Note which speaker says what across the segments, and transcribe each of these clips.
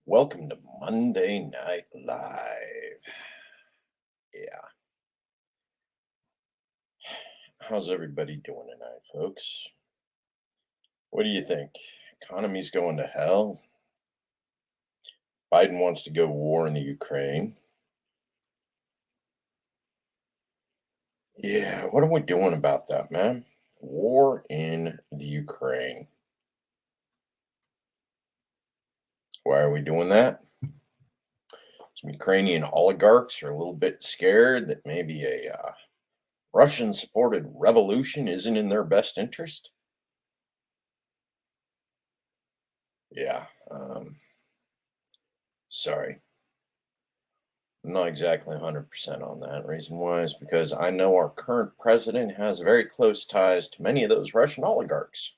Speaker 1: Welcome to Monday Night Live. Yeah. How's everybody doing tonight, folks? What do you think? Economy's going to hell. Biden wants to go war in the Ukraine. Yeah, what are we doing about that, man? War in the Ukraine. Why are we doing that? Some Ukrainian oligarchs are a little bit scared that maybe a Russian supported revolution isn't in their best interest. Yeah. Sorry. I'm not exactly 100% on that. Reason why is because I know our current president has very close ties to many of those Russian oligarchs.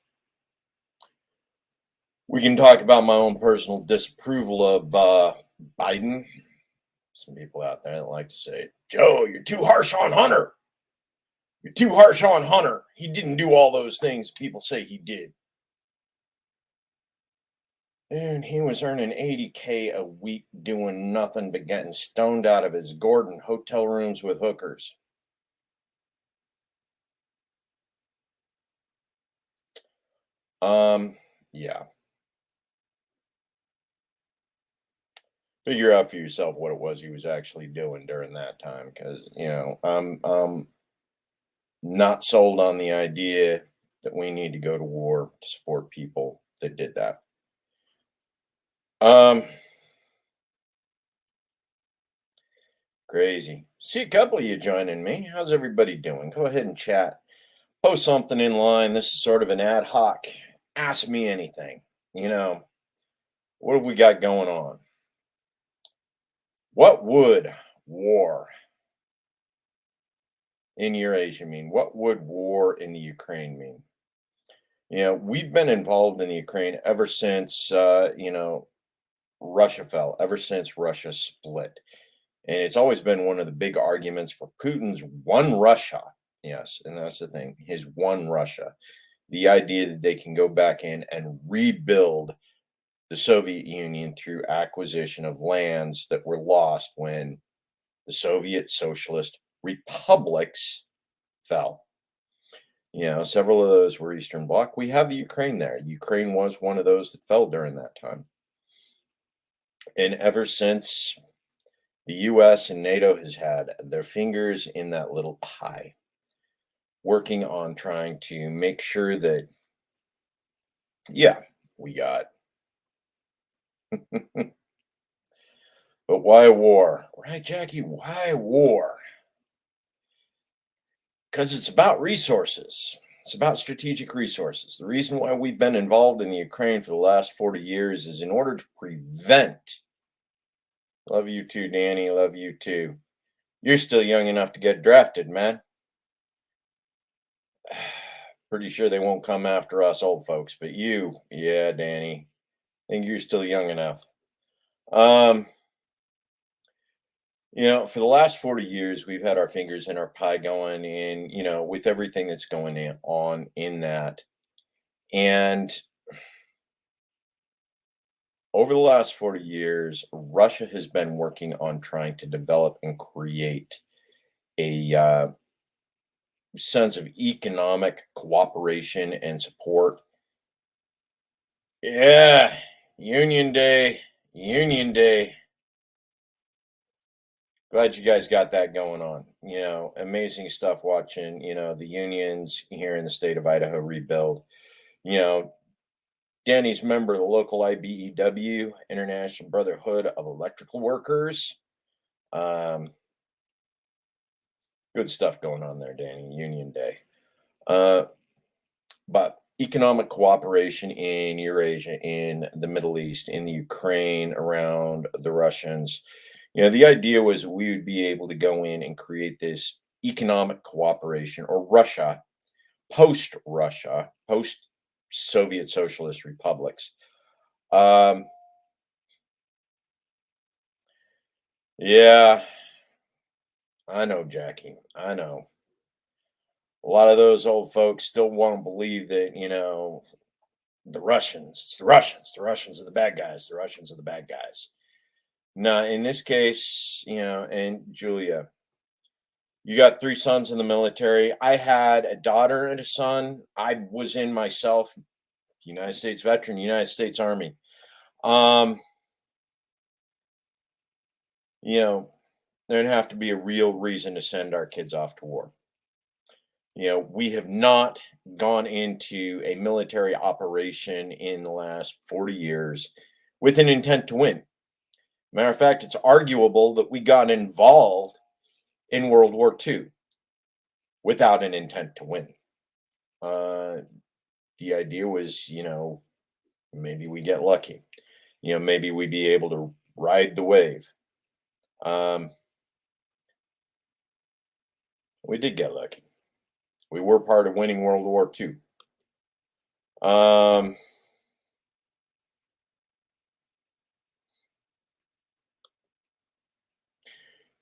Speaker 1: We can talk about my own personal disapproval of Biden. Some people out there that like to say, Joe, you're too harsh on Hunter. You're too harsh on Hunter. He didn't do all those things people say he did. And he was earning 80K a week doing nothing but getting stoned out of his gourd in hotel rooms with hookers. Yeah. Figure out for yourself what it was he was actually doing during that time, because I'm not sold on the idea that we need to go to war to support people that did that. Um, Crazy. See a couple of you joining me. How's everybody doing? Go ahead and chat. Post something in line. This is sort of an ad hoc. Ask me anything. You know, what have we got going on? What would war in Eurasia mean? What would war in the Ukraine mean? We've been involved in the Ukraine ever since, Russia fell, ever since Russia split. And it's always been one of the big arguments for Putin's one Russia. Yes, and that's the thing, his one Russia. The idea that they can go back in and rebuild the Soviet Union through acquisition of lands that were lost when the Soviet socialist republics fell. Several of those were Eastern Bloc. We have the Ukraine there. Ukraine was one of those that fell during that time. And ever since, the US and NATO has had their fingers in that little pie, working on trying to make sure that, yeah, we got. But why war? Right, Jackie? Why war? Because it's about resources. It's about strategic resources. The reason why we've been involved in the Ukraine for the last 40 years is in order to prevent. Love you too, Danny. Love you too. You're still young enough to get drafted, man. Pretty sure they won't come after us old folks, but you, yeah, Danny. I think you're still young enough. Um, for the last 40 years, we've had our fingers in our pie going in, with everything that's going on in that. And over the last 40 years, Russia has been working on trying to develop and create a sense of economic cooperation and support. Yeah, Union Day, Union Day. Glad you guys got that going on. Amazing stuff watching, the unions here in the state of Idaho rebuild. You know, Danny's member of the local IBEW, International Brotherhood of Electrical Workers. Good stuff going on there, Danny. Union Day. But economic cooperation in Eurasia, in the Middle East, in the Ukraine, around the Russians. The idea was we would be able to go in and create this economic cooperation, or Russia, post Soviet socialist republics. Yeah, I know, Jackie. I know. A lot of those old folks still want to believe that, the Russians, it's the Russians. The Russians are the bad guys. The Russians are the bad guys. Now, in this case, and Julia, you got three sons in the military. I had a daughter and a son. I was in myself, United States veteran, United States Army. Um, there'd have to be a real reason to send our kids off to war. We have not gone into a military operation in the last 40 years with an intent to win. Matter of fact, it's arguable that we got involved in World War II without an intent to win. The idea was, maybe we get lucky. Maybe we'd be able to ride the wave. We did get lucky. We were part of winning World War II.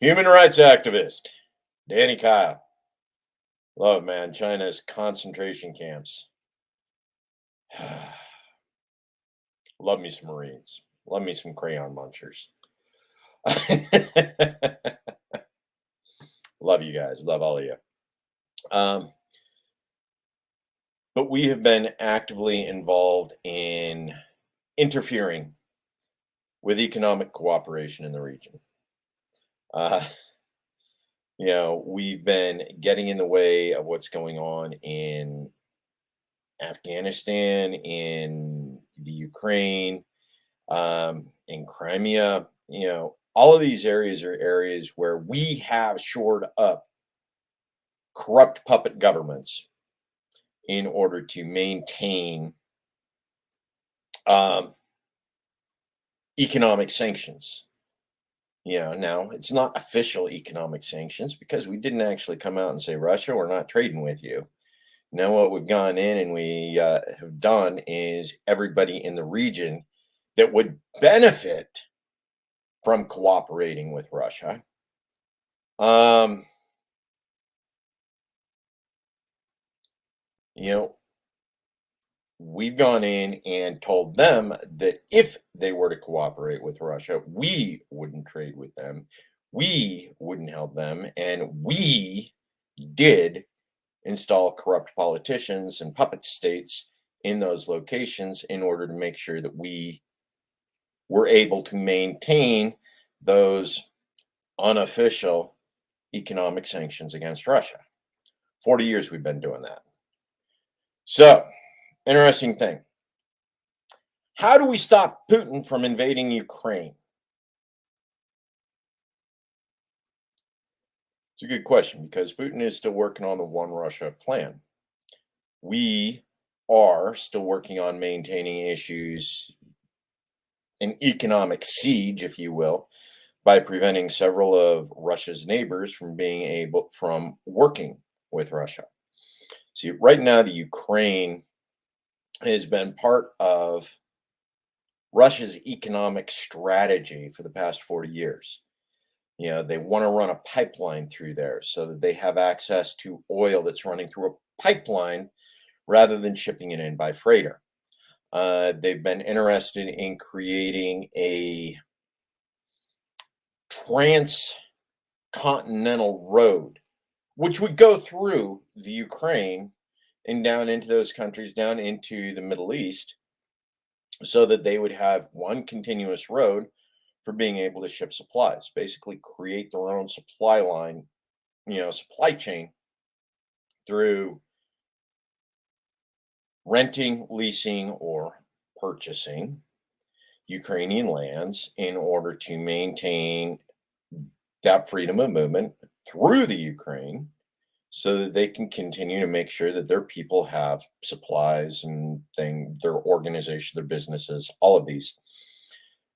Speaker 1: Human rights activist, Danny Kyle. Love, man. China's concentration camps. Love me some Marines. Love me some crayon munchers. Love you guys. Love all of you. But we have been actively involved in interfering with economic cooperation in the region. We've been getting in the way of what's going on in Afghanistan, in the Ukraine, in Crimea. All of these areas are areas where we have shored up corrupt puppet governments in order to maintain economic sanctions. Now it's not official economic sanctions because we didn't actually come out and say, Russia, we're not trading with you. Now what we've gone in and we have done is everybody in the region that would benefit from cooperating with Russia. We've gone in and told them that if they were to cooperate with Russia, we wouldn't trade with them, we wouldn't help them, and we did install corrupt politicians and puppet states in those locations in order to make sure that we were able to maintain those unofficial economic sanctions against Russia. 40 years we've been doing that. So, interesting thing. How do we stop Putin from invading Ukraine? It's a good question because Putin is still working on the one Russia plan. We are still working on maintaining issues, an economic siege, if you will, by preventing several of Russia's neighbors from working with Russia. See, right now, the Ukraine has been part of Russia's economic strategy for the past 40 years. They want to run a pipeline through there so that they have access to oil that's running through a pipeline rather than shipping it in by freighter. They've been interested in creating a transcontinental road, which would go through the Ukraine and down into those countries, down into the Middle East, so that they would have one continuous road for being able to ship supplies, basically create their own supply line, supply chain through renting, leasing, or purchasing Ukrainian lands in order to maintain that freedom of movement through the Ukraine so that they can continue to make sure that their people have supplies and their organization, their businesses, all of these,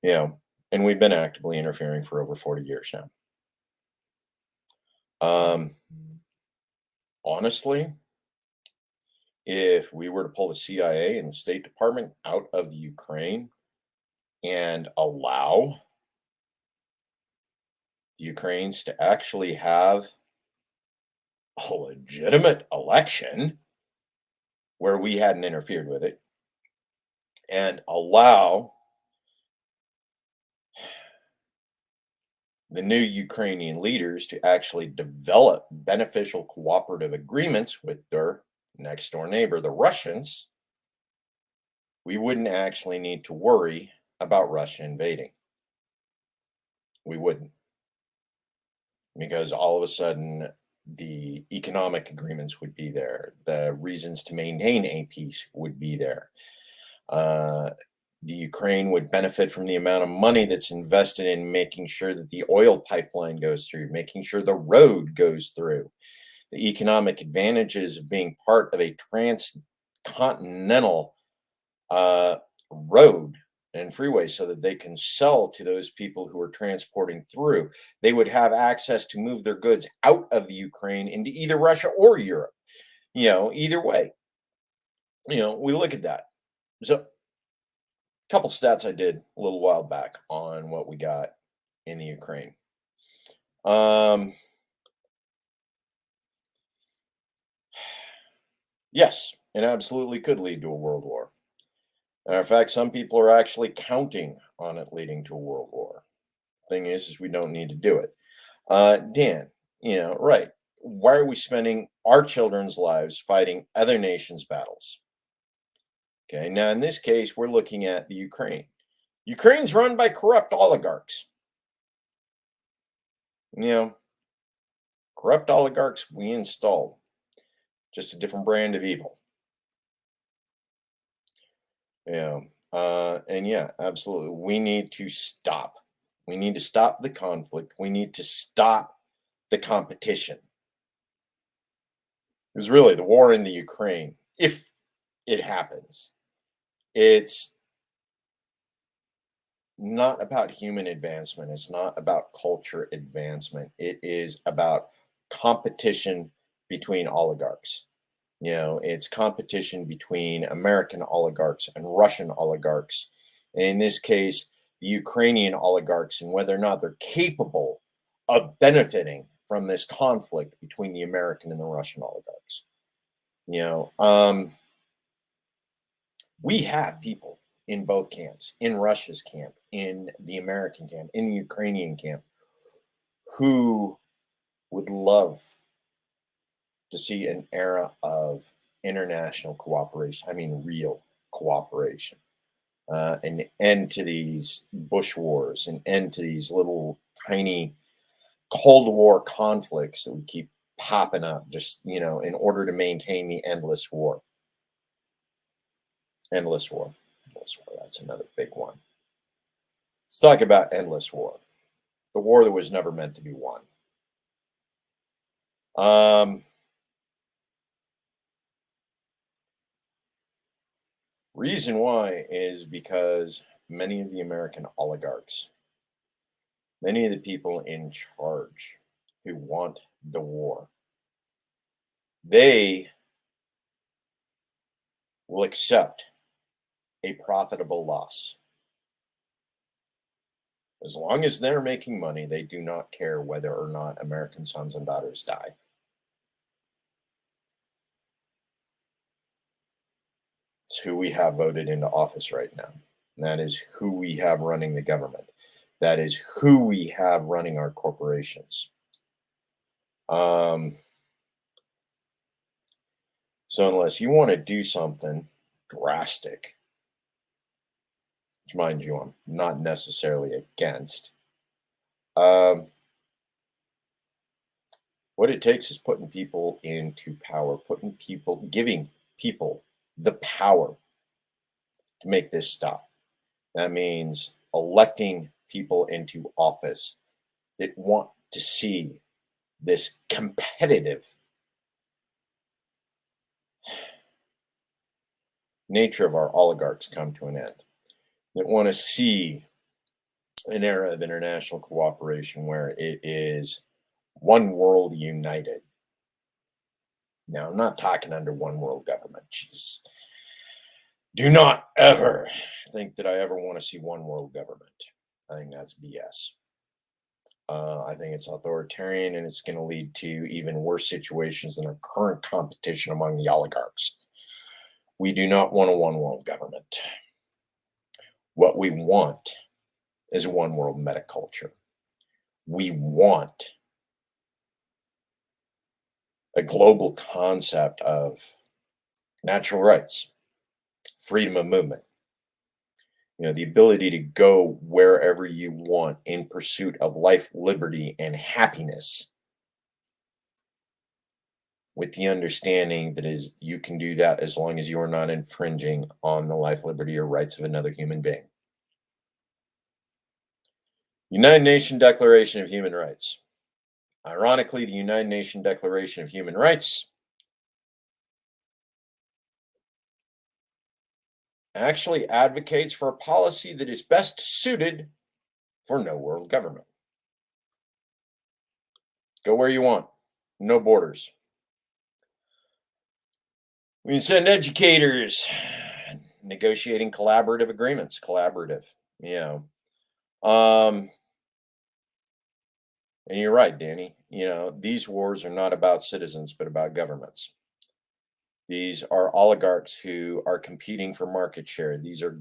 Speaker 1: and we've been actively interfering for over 40 years now. Honestly, if we were to pull the CIA and the State Department out of the Ukraine and allow the Ukrainians to actually have a legitimate election where we hadn't interfered with it, and allow the new Ukrainian leaders to actually develop beneficial cooperative agreements with their next door neighbor, the Russians, we wouldn't actually need to worry about Russia invading. We wouldn't, because all of a sudden the economic agreements would be there, the reasons to maintain a peace would be there. Uh, the Ukraine would benefit from the amount of money that's invested in making sure that the oil pipeline goes through, making sure the road goes through. The economic advantages of being part of a transcontinental road and freeway so that they can sell to those people who are transporting through. They would have access to move their goods out of the Ukraine into either Russia or Europe. Either way. We look at that. So couple stats I did a little while back on what we got in the Ukraine. Yes, it absolutely could lead to a world war. Matter of fact, some people are actually counting on it leading to a world war. Thing is we don't need to do it. Dan, right. Why are we spending our children's lives fighting other nations' battles? Okay, now in this case, we're looking at the Ukraine. Ukraine's run by corrupt oligarchs. Corrupt oligarchs we installed. Just a different brand of evil. And yeah, absolutely. We need to stop. We need to stop the conflict. We need to stop the competition. Because really, the war in the Ukraine, if it happens, it's not about human advancement. It's not about culture advancement. It is about competition between oligarchs. It's competition between American oligarchs and Russian oligarchs. And in this case, the Ukrainian oligarchs, and whether or not they're capable of benefiting from this conflict between the American and the Russian oligarchs. We have people in both camps, in Russia's camp, in the American camp, in the Ukrainian camp, who would love to see an era of international cooperation. I mean, real cooperation. An end to these bush wars, an end to these little tiny Cold War conflicts that we keep popping up just, in order to maintain the endless war. Endless war. Endless war. That's another big one. Let's talk about endless war. The war that was never meant to be won. Reason why is because many of the American oligarchs, many of the people in charge who want the war, they will accept a profitable loss. As long as they're making money, they do not care whether or not American sons and daughters die. It's who we have voted into office right now. And that is who we have running the government. That is who we have running our corporations. So unless you want to do something drastic, which mind you, I'm not necessarily against, what it takes is putting people into power, giving people the power to make this stop. That means electing people into office that want to see this competitive nature of our oligarchs come to an end, that want to see an era of international cooperation where it is one world united. Now, I'm not talking under one world government. Jeez. Do not ever think that I ever want to see one world government. I think that's BS. I think it's authoritarian, and it's going to lead to even worse situations than our current competition among the oligarchs. We do not want a one world government. What we want is a one world metaculture. We want a global concept of natural rights, freedom of movement, the ability to go wherever you want in pursuit of life, liberty, and happiness, with the understanding that is you can do that as long as you are not infringing on the life, liberty, or rights of another human being. United Nations Declaration of Human Rights. Ironically, the United Nations Declaration of Human Rights actually advocates for a policy that is best suited for no world government. Go where you want, no borders. We can send educators negotiating collaborative agreements, and you're right, Danny. These wars are not about citizens, but about governments. These are oligarchs who are competing for market share. These are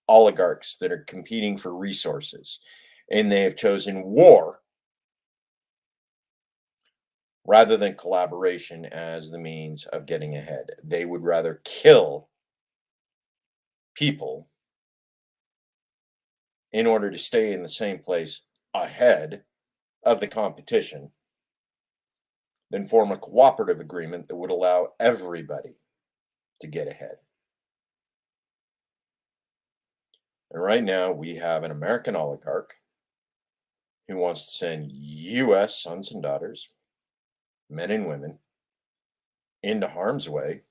Speaker 1: oligarchs that are competing for resources, and they have chosen war rather than collaboration as the means of getting ahead. They would rather kill people in order to stay in the same place ahead of the competition than form a cooperative agreement that would allow everybody to get ahead. And right now, we have an American oligarch who wants to send U.S. sons and daughters, men and women, into harm's way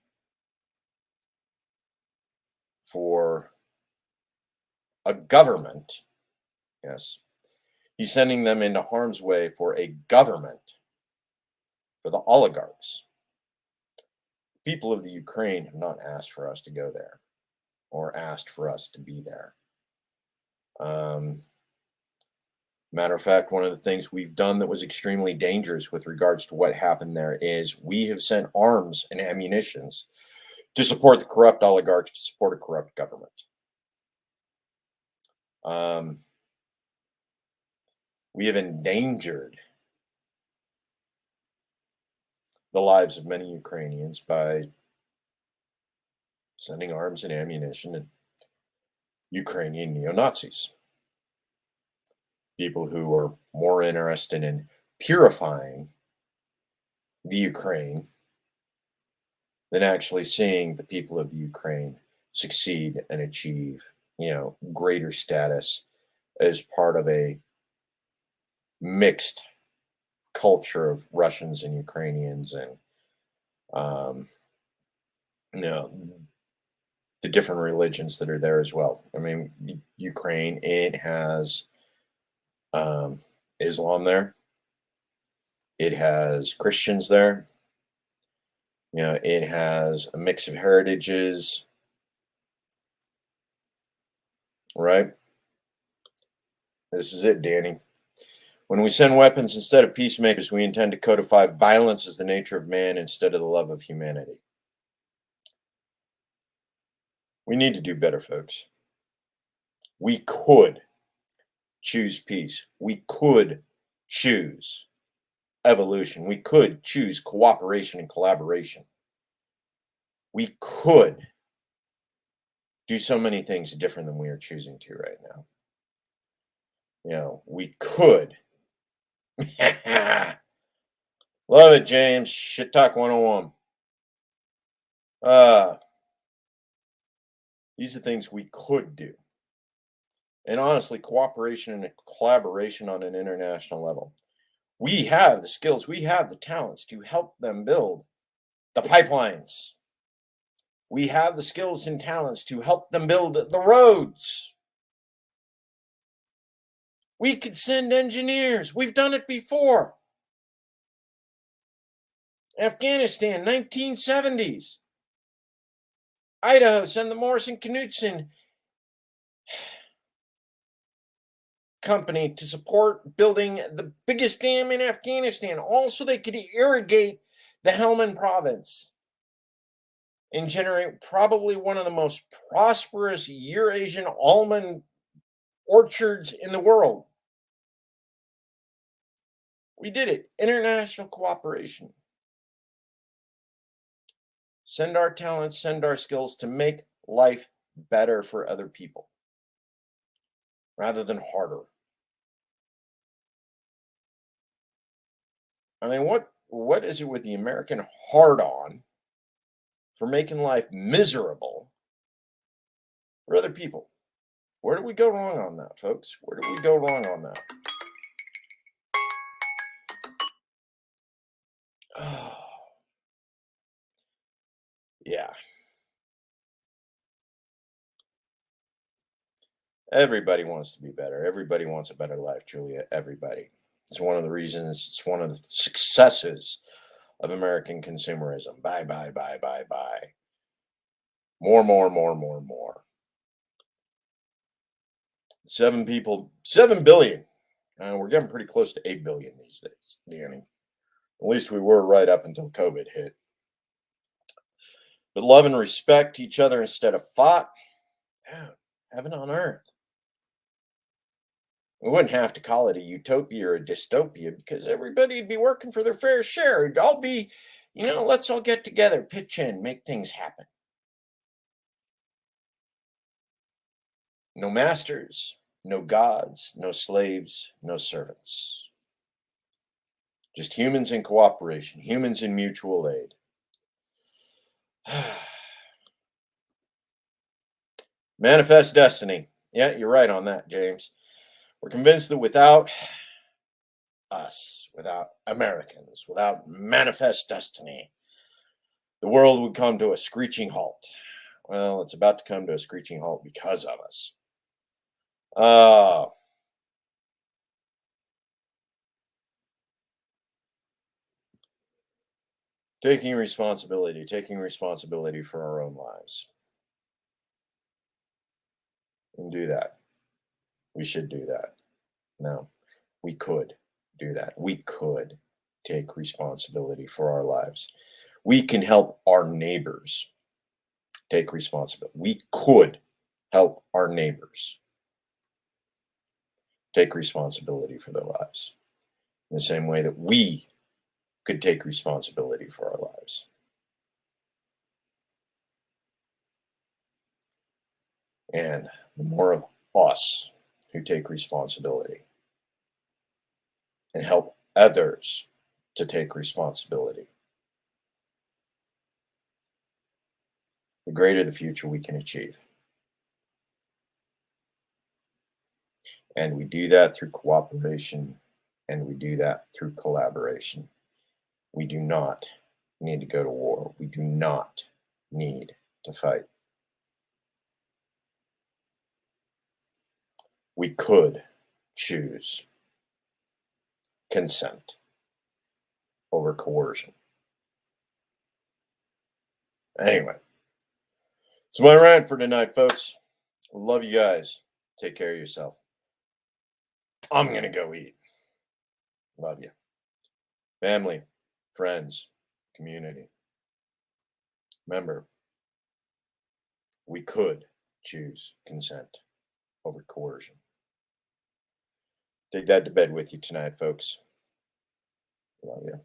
Speaker 1: for a government. Yes, he's sending them into harm's way for a government, for the oligarchs. People of the Ukraine have not asked for us to go there or asked for us to be there. Matter of fact, one of the things we've done that was extremely dangerous with regards to what happened there is we have sent arms and ammunitions to support the corrupt oligarchs, to support a corrupt government. We have endangered the lives of many Ukrainians by sending arms and ammunition to Ukrainian neo-Nazis. People who are more interested in purifying the Ukraine than actually seeing the people of the Ukraine succeed and achieve, greater status as part of a mixed culture of Russians and Ukrainians and, the different religions that are there as well. I mean, Ukraine, it has Islam there. It has Christians there. It has a mix of heritages, right? This is it, Danny. When we send weapons instead of peacemakers, we intend to codify violence as the nature of man instead of the love of humanity. We need to do better, folks. We could choose peace. We could choose evolution. We could choose cooperation and collaboration. We could do so many things different than we are choosing to right now. We could. Love it, James. Shit Talk 101. These are things we could do. And honestly, cooperation and collaboration on an international level. We have the skills, we have the talents to help them build the pipelines. We have the skills and talents to help them build the roads. We could send engineers. We've done it before. Afghanistan, 1970s. Idaho, send the Morrison Knudsen company to support building the biggest dam in Afghanistan. Also, they could irrigate the Helmand province. and generate probably one of the most prosperous Eurasian almond orchards in the world. We did it. International cooperation. Send our talents, send our skills to make life better for other people rather than harder. I mean, what is it with the American hard on for making life miserable for other people? Where did we go wrong on that, folks? Where did we go wrong on that? Oh, yeah. Everybody wants to be better. Everybody wants a better life, Julia. Everybody. It's one of the reasons, it's one of the successes of American consumerism. Buy, buy, buy, buy, buy. More, more, more, more, more. 7 billion. And we're getting pretty close to 8 billion these days, Danny. At least we were right up until COVID hit. But love and respect each other instead of fought. Yeah, heaven on earth. We wouldn't have to call it a utopia or a dystopia because everybody'd be working for their fair share. It'd all be, let's all get together, pitch in, make things happen. No masters, no gods, no slaves, no servants. Just humans in cooperation, humans in mutual aid. Manifest destiny. Yeah, you're right on that, James. We're convinced that without us, without Americans, without manifest destiny, the world would come to a screeching halt. Well, it's about to come to a screeching halt because of us. Taking responsibility for our own lives. And do that. We should do that. No, we could do that. We could take responsibility for our lives. We can help our neighbors take responsibility. We could help our neighbors take responsibility for their lives in the same way that we could take responsibility for our lives. And the more of us who take responsibility and help others to take responsibility, the greater the future we can achieve. And we do that through cooperation, and we do that through collaboration. We do not need to go to war. We do not need to fight. We could choose consent over coercion. Anyway, it's my rant for tonight, folks. Love you guys. Take care of yourself. I'm going to go eat. Love you. Family, friends, community. Remember, we could choose consent over coercion. Take that to bed with you tonight, folks. Love you.